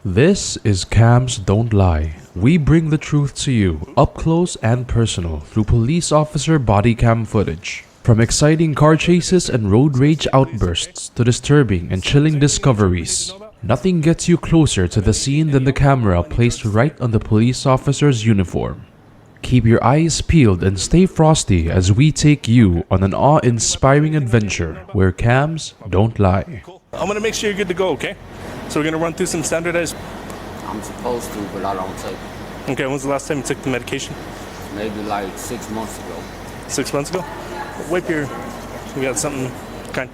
This is Cams Don't Lie. We bring the truth to you, up close and personal, through police officer body cam footage. From exciting car chases and road rage outbursts to disturbing and chilling discoveries, nothing gets you closer to the scene than the camera placed right on the police officer's uniform. Keep your eyes peeled and stay frosty as we take you on an awe-inspiring adventure where cams don't lie. I'm gonna make sure you're good to go, okay? So we're gonna run through some standardized. I'm supposed to, but I don't take it. Okay, when's the last time you took the medication? Maybe like 6 months ago. 6 months ago? Wipe your. We got something kind.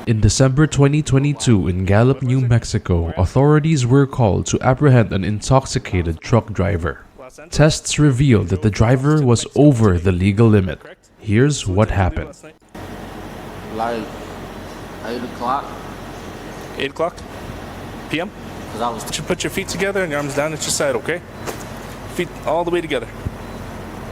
In December 2022 in Gallup, New Mexico, authorities were called to apprehend an intoxicated truck driver. Tests revealed that the driver was over the legal limit. Here's what happened. Like 8 o'clock. 8 o'clock? PM? Cause I was You should put your feet together and your arms down at your side, okay? Feet all the way together.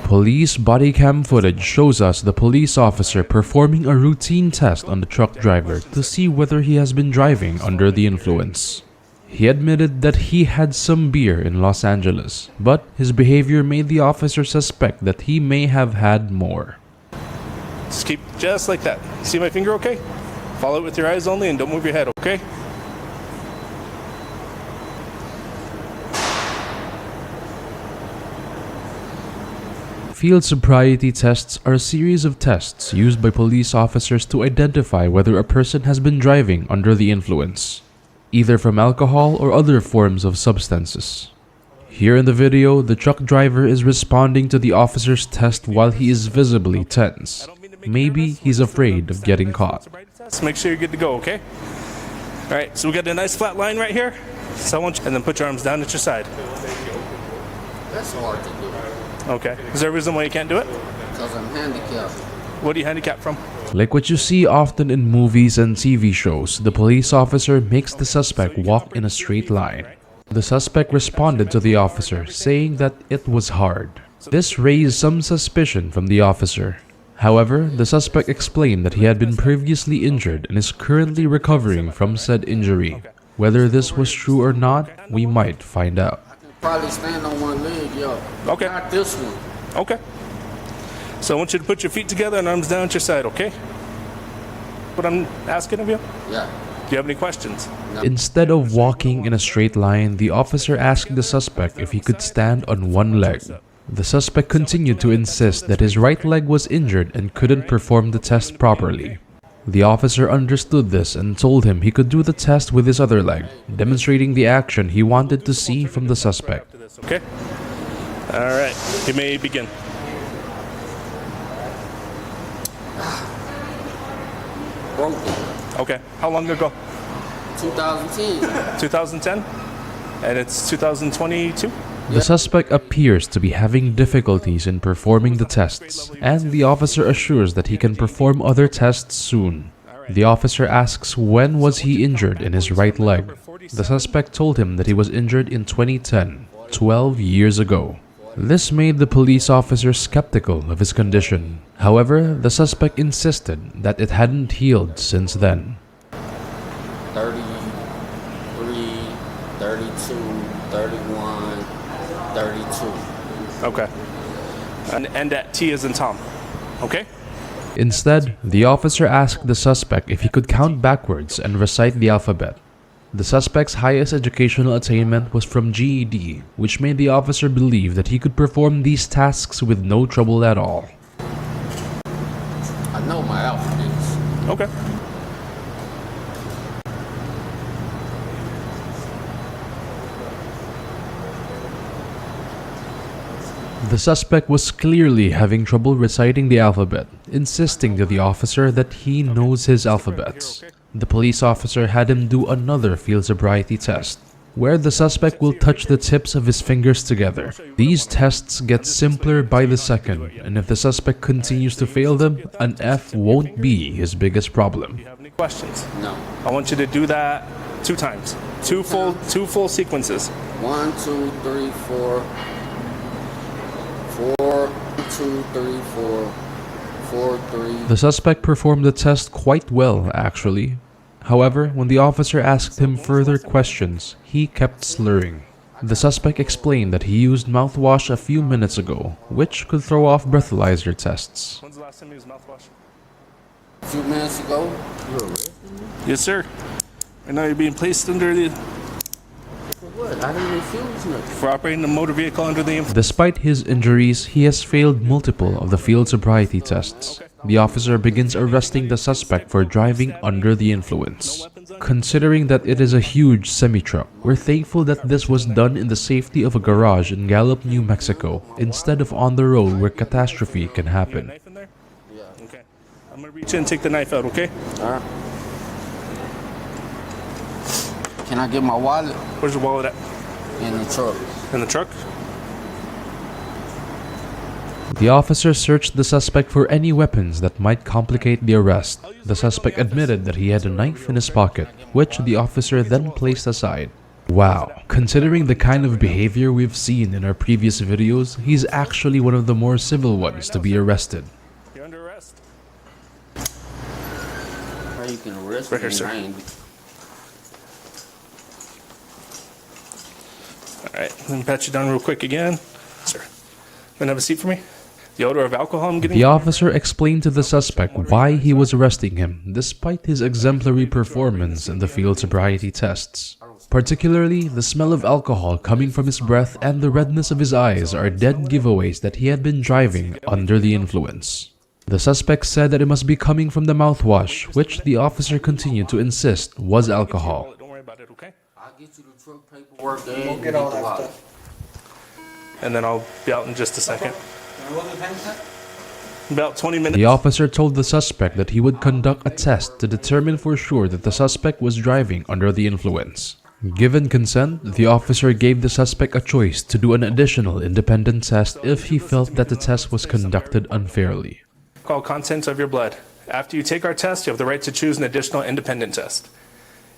Police body cam footage shows us the police officer performing a routine test on the truck driver to see whether he has been driving under the influence. He admitted that he had some beer in Los Angeles, but his behavior made the officer suspect that he may have had more. Just keep just like that. See my finger, okay? Follow it with your eyes only and don't move your head, okay? Field sobriety tests are a series of tests used by police officers to identify whether a person has been driving under the influence, either from alcohol or other forms of substances. Here in the video, the truck driver is responding to the officer's test while he is visibly tense. Maybe he's afraid of getting caught. So make sure you're good to go, okay? Alright, so we got a nice flat line right here. So I want you, and then put your arms down at your side. That's hard to do. Okay. Is there a reason why you can't do it? Because I'm handicapped. What are you handicapped from? Like what you see often in movies and TV shows, the police officer makes the suspect walk in a straight line. The suspect responded to the officer, saying that it was hard. This raised some suspicion from the officer. However, the suspect explained that he had been previously injured and is currently recovering from said injury. Whether this was true or not, we might find out. Probably stand on one leg, yo. Okay. Not this one. Okay. So I want you to put your feet together and arms down at your side, okay? What I'm asking of you? Yeah. Do you have any questions? Instead of walking in a straight line, the officer asked the suspect if he could stand on one leg. The suspect continued to insist that his right leg was injured and couldn't perform the test properly. The officer understood this and told him he could do the test with his other leg, demonstrating the action he wanted to see from the suspect. Okay? Alright, you may begin. Broken. Okay. How long ago? 2010. 2010? And it's 2022? The suspect appears to be having difficulties in performing the tests, and the officer assures that he can perform other tests soon. The officer asks when was he injured in his right leg. The suspect told him that he was injured in 2010, 12 years ago. This made the police officer skeptical of his condition. However, the suspect insisted that it hadn't healed since then. 33, 32, 31, 32. Okay. And end at T as in Tom. Okay? Instead, the officer asked the suspect if he could count backwards and recite the alphabet. The suspect's highest educational attainment was from GED, which made the officer believe that he could perform these tasks with no trouble at all. I know my alphabets. Okay. The suspect was clearly having trouble reciting the alphabet, insisting to the officer that he knows his alphabets. The police officer had him do another field sobriety test, where the suspect will touch the tips of his fingers together. These tests get simpler by the second, and if the suspect continues to fail them, an F won't be his biggest problem. Do you have any questions? No. I want you to do that 2 times. Two full sequences. 1, 2, 3, 4. 4, 2, 3, 4. 4, 3. The suspect performed the test quite well, actually. However, when the officer asked him further questions, he kept slurring. The suspect explained that he used mouthwash a few minutes ago, which could throw off breathalyzer tests. When's the last time you used mouthwash? A few minutes ago, you arrested me? Yes, sir. And now you're being placed under the... For what? I didn't refuse nothing. for operating a motor vehicle under the influence. Despite his injuries, he has failed multiple of the field sobriety tests. The officer begins arresting the suspect for driving under the influence. Considering that it is a huge semi-truck, we're thankful that this was done in the safety of a garage in Gallup, New Mexico, instead of on the road where catastrophe can happen. Knife in there? Yeah. Okay. I'm gonna reach in and take the knife out, okay? All right. Can I get my wallet Where's your wallet at? in the truck? In the truck? The officer searched the suspect for any weapons that might complicate the arrest. The suspect admitted that he had a knife in his pocket, which the officer then placed aside. Wow, considering the kind of behavior we've seen in our previous videos, he's actually one of the more civil ones to be arrested. You're under arrest. How you can arrest Right here, me? sir. I ain't- Alright, let me pat you down real quick again. Sir, wanna have a seat for me? The odor of alcohol I'm getting? The officer explained to the suspect why he was arresting him, despite his exemplary performance in the field sobriety tests. Particularly, the smell of alcohol coming from his breath and the redness of his eyes are dead giveaways that he had been driving under the influence. The suspect said that it must be coming from the mouthwash, which the officer continued to insist was alcohol. Don't worry about it, okay? I'll get you the truck paperwork and We'll get all that wallet. stuff. And then I'll be out in just a second. About 20 minutes. The officer told the suspect that he would conduct a test to determine for sure that the suspect was driving under the influence. Given consent, the officer gave the suspect a choice to do an additional independent test if he felt that the test was conducted unfairly. Alcohol content of your blood. After you take our test, you have the right to choose an additional independent test.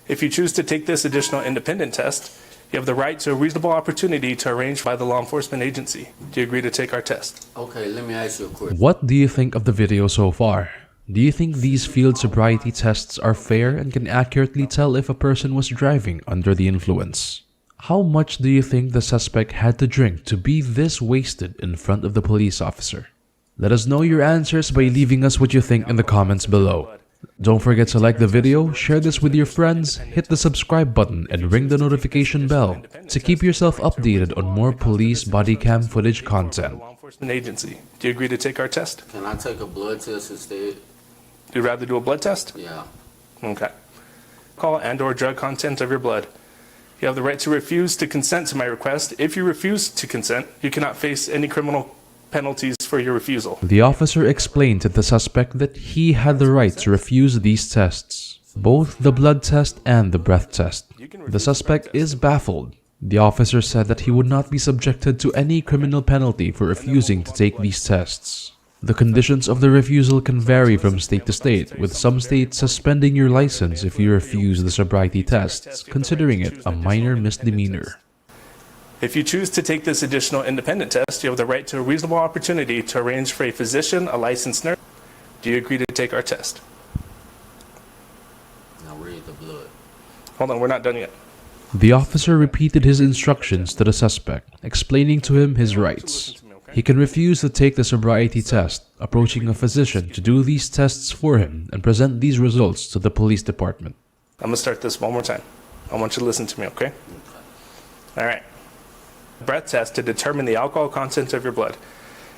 If you choose to take this additional independent test, you have the right to a reasonable opportunity to arrange by the law enforcement agency. Do you agree to take our test? Okay, let me ask you a question. What do you think of the video so far? Do you think these field sobriety tests are fair and can accurately tell if a person was driving under the influence? How much do you think the suspect had to drink to be this wasted in front of the police officer? Let us know your answers by leaving us what you think in the comments below. Don't forget to like the video, share this with your friends, hit the subscribe button, and ring the notification bell to keep yourself updated on more police body cam footage content. Law enforcement agency. Do you agree to take our test? Can I take a blood test instead? Do you rather do a blood test? Yeah. Okay. Alcohol and/or drug content of your blood. You have the right to refuse to consent to my request. If you refuse to consent, you cannot face any criminal penalties for your refusal. The officer explained to the suspect that he had the right to refuse these tests, both the blood test and the breath test. The suspect is baffled. The officer said that he would not be subjected to any criminal penalty for refusing to take these tests. The conditions of the refusal can vary from state to state, with some states suspending your license if you refuse the sobriety tests, considering it a minor misdemeanor. If you choose to take this additional independent test, you have the right to a reasonable opportunity to arrange for a physician, a licensed nurse. Do you agree to take our test? Now read the blood. Hold on, we're not done yet. The officer repeated his instructions to the suspect, explaining to him his rights. He can refuse to take the sobriety test, approaching a physician to do these tests for him and present these results to the police department. I'm going to start this one more time. I want you to listen to me, okay? All right. Breath test to determine the alcohol content of your blood.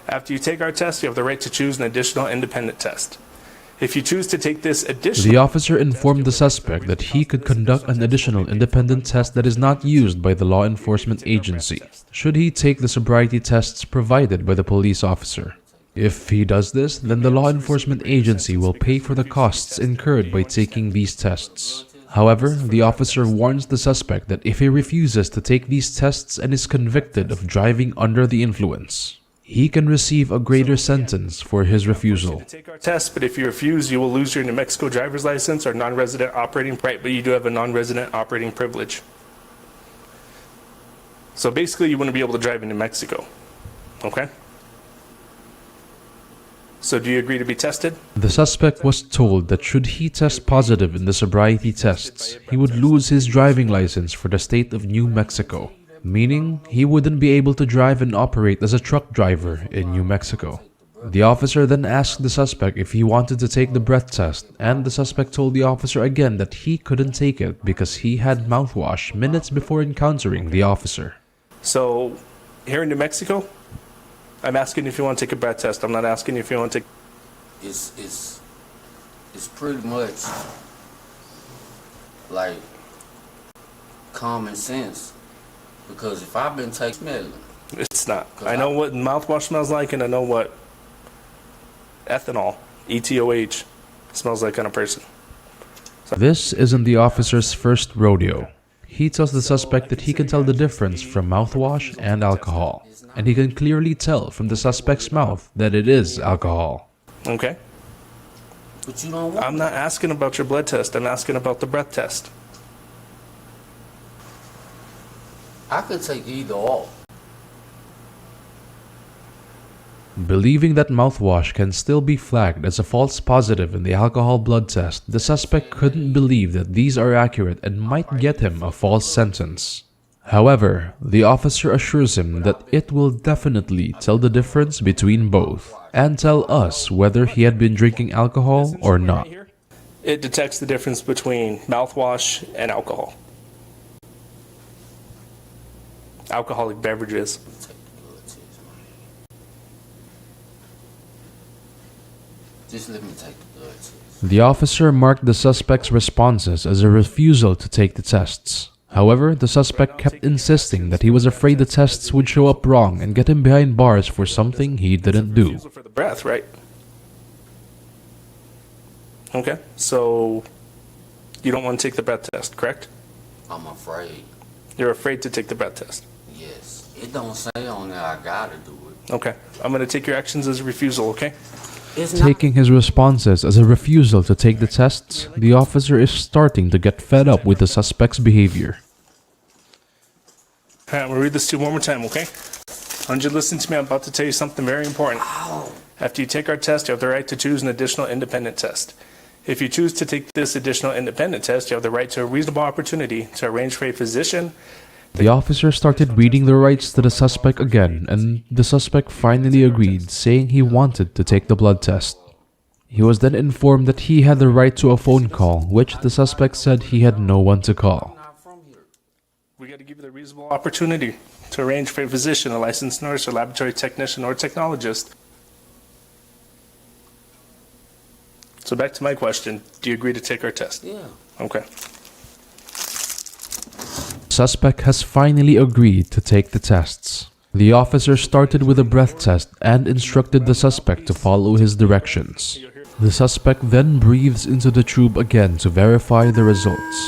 After you take our test, you have the right to choose an additional independent test. If you choose to take this additional... The officer informed the suspect that he could conduct an additional independent test that is not used by the law enforcement agency, should he take the sobriety tests provided by the police officer. If he does this, then the law enforcement agency will pay for the costs incurred by taking these tests. However, the officer warns the suspect that if he refuses to take these tests and is convicted of driving under the influence, he can receive a greater sentence for his refusal. Take our test, but if you refuse, you will lose your New Mexico driver's license or non-resident operating right, but you do have a non-resident operating privilege. So basically, you wouldn't be able to drive in New Mexico. Okay? So do you agree to be tested? The suspect was told that should he test positive in the sobriety tests, he would lose his driving license for the state of New Mexico, meaning he wouldn't be able to drive and operate as a truck driver in New Mexico. The officer then asked the suspect if he wanted to take the breath test, and the suspect told the officer again that he couldn't take it because he had mouthwash minutes before encountering the officer. So here in New Mexico, I'm asking if you want to take a breath test. I'm not asking if you want to take... It's pretty much like common sense. Because if I've been taking smelling, It's not. I know what mouthwash smells like, and I know what ethanol, ETOH, smells like on a person. This isn't the officer's first rodeo. He tells the suspect that he can tell the difference from mouthwash and alcohol, and he can clearly tell from the suspect's mouth that it is alcohol. Okay? but you don't want I'm not asking about your blood test. I'm asking about the breath test. I could take either or. Believing that mouthwash can still be flagged as a false positive in the alcohol blood test, the suspect couldn't believe that these are accurate and might get him a false sentence. However, the officer assures him that it will definitely tell the difference between both and tell us whether he had been drinking alcohol or not. It detects the difference between mouthwash and alcohol. Alcoholic beverages. Just let me take the blood test. The officer marked the suspect's responses as a refusal to take the tests. However, the suspect kept insisting that he was afraid the tests would show up wrong and get him behind bars for something he didn't do. Refusal for the breath, right? Okay, so you don't want to take the breath test, correct? I'm afraid. You're afraid to take the breath test. Yes. It don't say on there I gotta do it. Okay, I'm going to take your actions as a refusal, okay? It's not. Taking his responses as a refusal to take the tests, the officer is starting to get fed up with the suspect's behavior. All right, I'm going to read this to you one more time, okay? I want you to listen to me. I'm about to tell you something very important. After you take our test, you have the right to choose an additional independent test. If you choose to take this additional independent test, you have the right to a reasonable opportunity to arrange for a physician. The officer started reading the rights to the suspect again, and the suspect finally agreed, saying he wanted to take the blood test. He was then informed that he had the right to a phone call, which the suspect said he had no one to call. We got to give you the reasonable opportunity to arrange for a physician, a licensed nurse, or laboratory technician, or technologist. So back to my question, do you agree to take our test? Yeah. Okay. Suspect has finally agreed to take the tests. The officer started with a breath test and instructed the suspect to follow his directions. The suspect then breathes into the tube again to verify the results.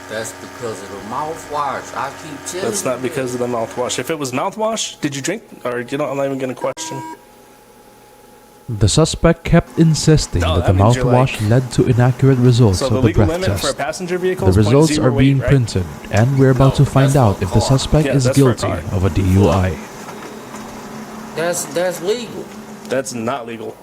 That's because of the mouthwash. I keep telling That's not because of the mouthwash. If it was mouthwash, did you drink? Or, I'm not even going to question. The suspect kept insisting No, that the that means you're mouthwash led to inaccurate results So of the the legal breath limit for a test. passenger vehicle The is results are 0.08, being right? printed, and we're about to find that's out for if the car. suspect Yeah, is that's for a guilty car. of a DUI. That's legal. That's not legal.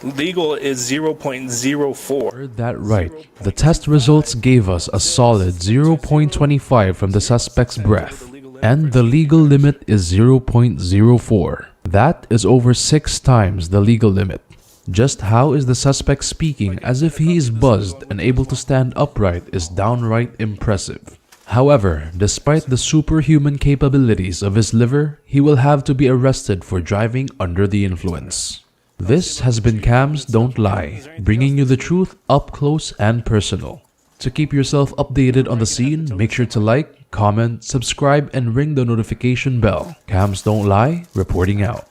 Legal is 0.04. Heard that right. The test results gave us a solid 0.25 from the suspect's breath, and the legal limit is 0.04. That is over 6 times the legal limit. Just how is the suspect speaking as if he is buzzed and able to stand upright is downright impressive. However, despite the superhuman capabilities of his liver, he will have to be arrested for driving under the influence. This has been Cams Don't Lie, bringing you the truth up close and personal. To keep yourself updated on the scene, make sure to like, comment, subscribe, and ring the notification bell. Cams Don't Lie, reporting out.